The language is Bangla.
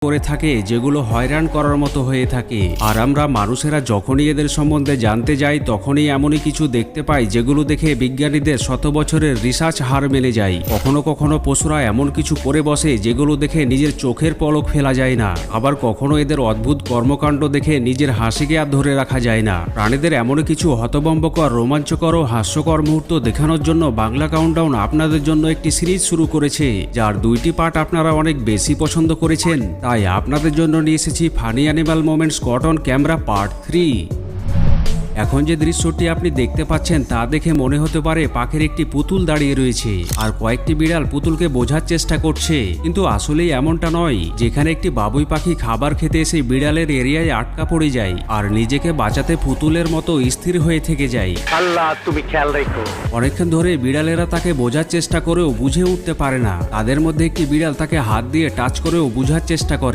করে থাকে যেগুলো হয়রান করার মতো হয়ে থাকে। আর আমরা মানুষেরা যখনই এদের সম্বন্ধে জানতে যাই তখনই এমনই কিছু দেখতে পাই যেগুলো দেখে বিজ্ঞানীদের শত বছরের রিসার্চ হার মেনে যায়। কখনো কখনো পশুরা এমন কিছু করে বসে যেগুলো দেখে নিজের চোখের পলক ফেলা যায় না। আবার কখনো এদের অদ্ভুত কর্মকাণ্ড দেখে নিজের হাসিকে আর ধরে রাখা যায় না। প্রাণীদের এমন কিছু হতভম্বকর, রোমাঞ্চকর ও হাস্যকর মুহূর্ত দেখানোর জন্য বাংলা কাউন্টডাউন আপনাদের জন্য একটি সিরিজ শুরু করেছে, যার 2টি পার্ট আপনারা অনেক বেশি পছন্দ করেছেন। তাই আপনাদের জন্য নিয়ে এসেছি funny animal moments caught on camera part 3। এখন যে দৃশ্যটি আপনি দেখতে পাচ্ছেন তা দেখে মনে হতে পারে পাখির একটি পুতুল দাঁড়িয়ে রয়েছে আর কয়েকটি বিড়াল পুতুলকে বোঝার চেষ্টা করছে, কিন্তু আসলেই এমনটা নয়। যেখানে একটি বাবুই পাখি খাবার খেতে এসে বিড়ালের এরিয়ায় আটকা পড়ে যায় আর নিজেকে বাঁচাতে পুতুলের মতো স্থির হয়ে থেকে যায়। আল্লাহ তুমি খেয়াল রেখো। অনেকক্ষণ ধরে বিড়ালেরা তাকে বোঝার চেষ্টা করেও বুঝে উঠতে পারে না। তাদের মধ্যে একটি বিড়াল তাকে হাত দিয়ে টাচ করেও বোঝার চেষ্টা করে।